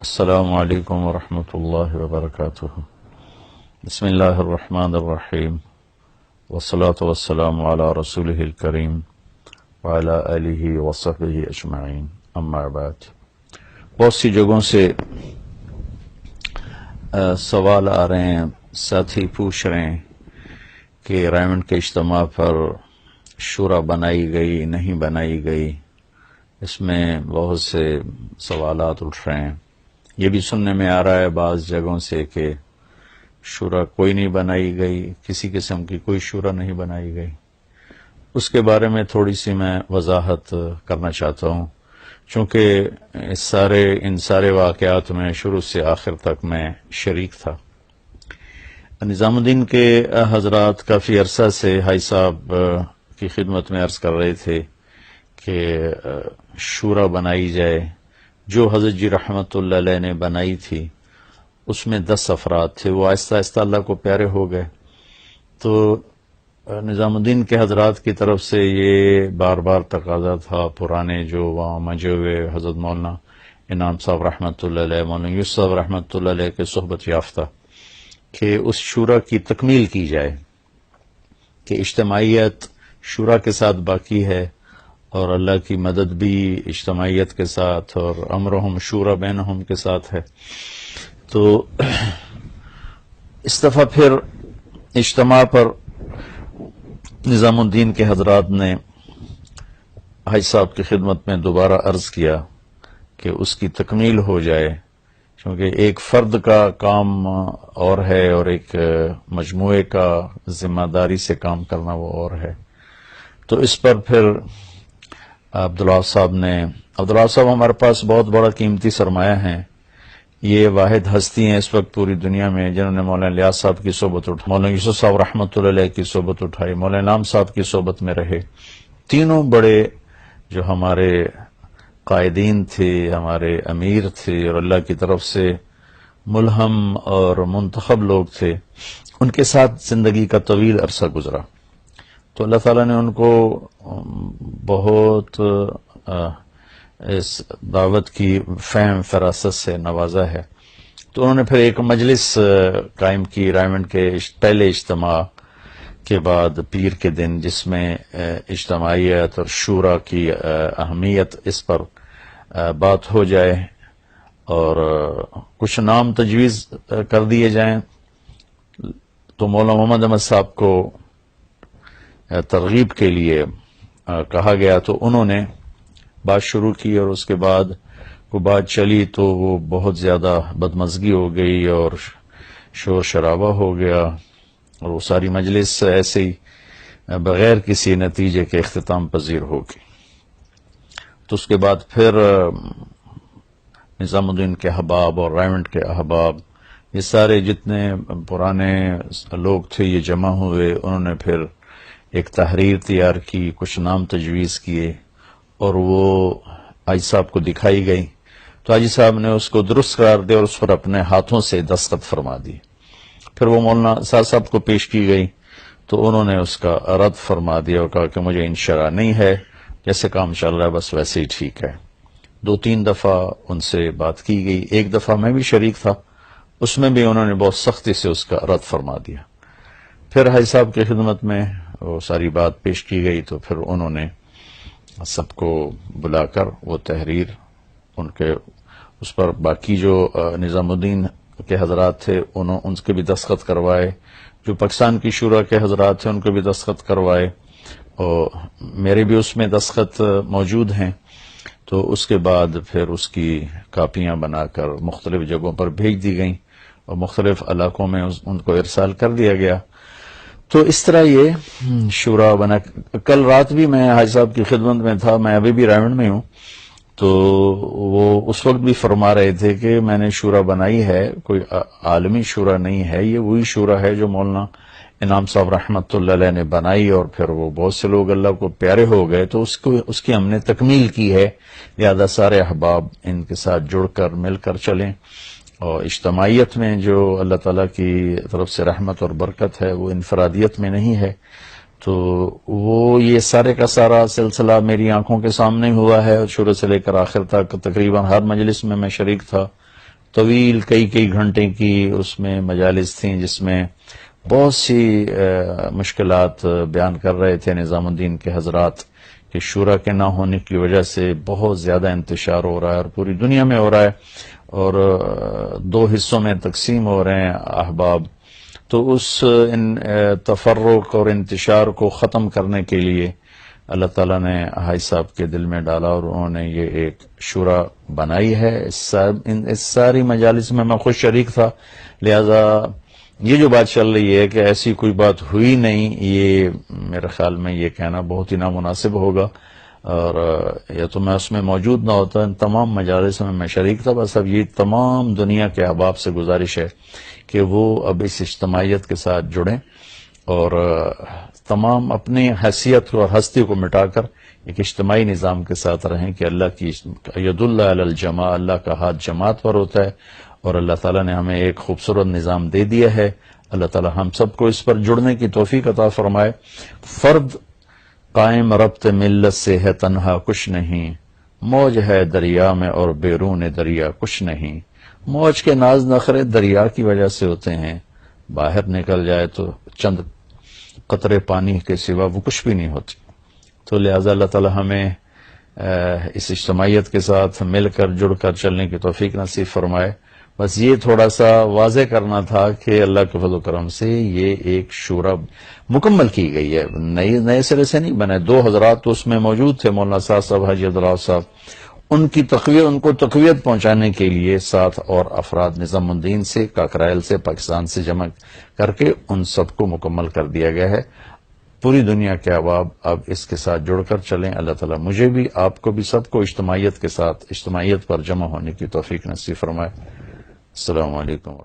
السلام علیکم ورحمۃ اللہ وبرکاتہ۔ بسم اللہ الرحمن الرحیم، والصلاة والسلام علی رسولہ الکریم وعلی آلہ وصحبہ اجمعین، اما بعد۔ بہت سی جگہوں سے سوال آ رہے ہیں، ساتھی پوچھ رہے ہیں کہ رائمنڈ کے اجتماع پر شورا بنائی گئی نہیں بنائی گئی، اس میں بہت سے سوالات اٹھ رہے ہیں۔ یہ بھی سننے میں آ رہا ہے بعض جگہوں سے کہ شورا کوئی نہیں بنائی گئی، کسی قسم کی کوئی شورا نہیں بنائی گئی۔ اس کے بارے میں تھوڑی سی میں وضاحت کرنا چاہتا ہوں، چونکہ ان سارے واقعات میں شروع سے آخر تک میں شریک تھا۔ نظام الدین کے حضرات کافی عرصہ سے حاجی صاحب کی خدمت میں عرض کر رہے تھے کہ شورا بنائی جائے۔ جو حضرت جی رحمت اللہ علیہ نے بنائی تھی اس میں 10 افراد تھے، وہ آہستہ آہستہ اللہ کو پیارے ہو گئے، تو نظام الدین کے حضرات کی طرف سے یہ بار بار تقاضا تھا، پرانے جو وہاں مجھے ہوئے حضرت مولانا انعام صاحب رحمت اللہ علیہ، مولانا یوسف صاحب رحمت اللہ علیہ کے صحبت یافتہ، کہ اس شورا کی تکمیل کی جائے، کہ اجتماعیت شورا کے ساتھ باقی ہے اور اللہ کی مدد بھی اجتماعیت کے ساتھ اور امرہم شورا بینہم کے ساتھ ہے۔ تو اس دفعہ پھر اجتماع پر نظام الدین کے حضرات نے حاجی صاحب کی خدمت میں دوبارہ عرض کیا کہ اس کی تکمیل ہو جائے، کیونکہ ایک فرد کا کام اور ہے اور ایک مجموعے کا ذمہ داری سے کام کرنا وہ اور ہے۔ تو اس پر پھر عبداللہ صاحب ہمارے پاس بہت بڑا قیمتی سرمایہ ہیں۔ یہ واحد ہستی ہیں اس وقت پوری دنیا میں جنہوں نے مولانا الیاس صاحب کی صحبت اٹھائی، مولانا یوسف صاحب رحمۃ اللہ علیہ کی صحبت اٹھائی، مولانا انعام صاحب کی صحبت میں رہے۔ تینوں بڑے جو ہمارے قائدین تھے، ہمارے امیر تھے اور اللہ کی طرف سے ملہم اور منتخب لوگ تھے، ان کے ساتھ زندگی کا طویل عرصہ گزرا، تو اللہ تعالیٰ نے ان کو بہت اس دعوت کی فہم فراست سے نوازا ہے۔ تو انہوں نے پھر ایک مجلس قائم کی رائمنڈ کے پہلے اجتماع کے بعد پیر کے دن، جس میں اجتماعیت اور شورا کی اہمیت اس پر بات ہو جائے اور کچھ نام تجویز کر دیے جائیں۔ تو مولانا محمد احمد صاحب کو ترغیب کے لیے کہا گیا، تو انہوں نے بات شروع کی اور اس کے بعد کو بات چلی تو وہ بہت زیادہ بدمزگی ہو گئی اور شور شرابہ ہو گیا اور وہ ساری مجلس ایسے ہی بغیر کسی نتیجے کے اختتام پذیر ہو گئی۔ تو اس کے بعد پھر نظام الدین کے احباب اور رائمنڈ کے احباب، یہ سارے جتنے پرانے لوگ تھے یہ جمع ہوئے، انہوں نے پھر ایک تحریر تیار کی، کچھ نام تجویز کیے اور وہ حاجی صاحب کو دکھائی گئی، تو حاجی صاحب نے اس کو درست قرار دیا اور اس پر اپنے ہاتھوں سے دستخط فرما دی۔ پھر وہ مولانا صاحب کو پیش کی گئی تو انہوں نے اس کا رد فرما دیا اور کہا کہ مجھے انشرا نہیں ہے، جیسے کام چل رہا ہے بس ویسے ہی ٹھیک ہے۔ 2-3 دفعہ ان سے بات کی گئی، ایک دفعہ میں بھی شریک تھا، اس میں بھی انہوں نے بہت سختی سے اس کا رد فرما دیا۔ پھر حاجی صاحب کی خدمت میں وہ ساری بات پیش کی گئی تو پھر انہوں نے سب کو بلا کر وہ تحریر ان کے اس پر باقی جو نظام الدین کے حضرات تھے ان کے بھی دستخط کروائے، جو پاکستان کی شورا کے حضرات تھے ان کے بھی دستخط کروائے اور میرے بھی اس میں دستخط موجود ہیں۔ تو اس کے بعد پھر اس کی کاپیاں بنا کر مختلف جگہوں پر بھیج دی گئیں اور مختلف علاقوں میں ان کو ارسال کر دیا گیا۔ تو اس طرح یہ شورا بنا۔ کل رات بھی میں حاجی صاحب کی خدمت میں تھا، میں ابھی بھی رائمنڈ میں ہوں، تو وہ اس وقت بھی فرما رہے تھے کہ میں نے شورا بنائی ہے، کوئی عالمی شورا نہیں ہے، یہ وہی شورا ہے جو مولانا انعام صاحب رحمت اللہ علیہ نے بنائی اور پھر وہ بہت سے لوگ اللہ کو پیارے ہو گئے، تو اس کی ہم نے تکمیل کی ہے، لہذا سارے احباب ان کے ساتھ جڑ کر مل کر چلیں، اور اجتماعیت میں جو اللہ تعالیٰ کی طرف سے رحمت اور برکت ہے وہ انفرادیت میں نہیں ہے۔ تو وہ یہ سارے کا سارا سلسلہ میری آنکھوں کے سامنے ہوا ہے، شروع سے لے کر آخر تک تقریباً ہر مجلس میں شریک تھا، طویل کئی کئی گھنٹے کی اس میں مجالس تھیں جس میں بہت سی مشکلات بیان کر رہے تھے نظام الدین کے حضرات کہ شورا کے نہ ہونے کی وجہ سے بہت زیادہ انتشار ہو رہا ہے اور پوری دنیا میں ہو رہا ہے، اور دو حصوں میں تقسیم ہو رہے ہیں احباب. تو اس تفرق اور انتشار کو ختم کرنے کے لیے اللہ تعالیٰ نے حاج صاحب کے دل میں ڈالا اور انہوں نے یہ ایک شورا بنائی ہے. اس ساری مجالس میں میں خود شریک تھا، لہذا یہ جو بات چل رہی ہے کہ ایسی کوئی بات ہوئی نہیں، یہ میرے خیال میں یہ کہنا بہت ہی نامناسب ہوگا، اور یا تو میں اس میں موجود نہ ہوتا. ان تمام مجالس میں شریک تھا. بس اب یہ تمام دنیا کے احباب سے گزارش ہے کہ وہ اب اس اجتماعیت کے ساتھ جڑیں اور تمام اپنی حیثیت اور ہستی کو مٹا کر ایک اجتماعی نظام کے ساتھ رہیں کہ اللہ کی ید اللہ علی الجماع، اللہ کا ہاتھ جماعت پر ہوتا ہے، اور اللہ تعالیٰ نے ہمیں ایک خوبصورت نظام دے دیا ہے. اللہ تعالیٰ ہم سب کو اس پر جڑنے کی توفیق عطا فرمائے. فرد قائم ربط ملت سے ہے تنہا کچھ نہیں، موج ہے دریا میں اور بیرون دریا کچھ نہیں. موج کے ناز نخرے دریا کی وجہ سے ہوتے ہیں، باہر نکل جائے تو چند قطرے پانی کے سوا وہ کچھ بھی نہیں ہوتی. تو لہذا اللہ تعالیٰ ہمیں اس اجتماعیت کے ساتھ مل کر جڑ کر چلنے کی توفیق نصیب فرمائے. بس یہ تھوڑا سا واضح کرنا تھا کہ اللہ کے فضل و کرم سے یہ ایک شورا مکمل کی گئی ہے، نئے سرے سے نہیں بنے. دو حضرات تو اس میں موجود تھے، مولانا صاحب حاجی عبداللہ صاحب، ان کو تقویت پہنچانے کے لیے 7 اور افراد نظام الدین سے، کاکرائل سے، پاکستان سے جمع کر کے ان سب کو مکمل کر دیا گیا ہے. پوری دنیا کے احباب اب اس کے ساتھ جڑ کر چلیں. اللہ تعالیٰ مجھے بھی، آپ کو بھی، سب کو اجتماعیت کے ساتھ اجتماعیت پر جمع ہونے کی توفیق نصیب فرمائے. السلام علیکم.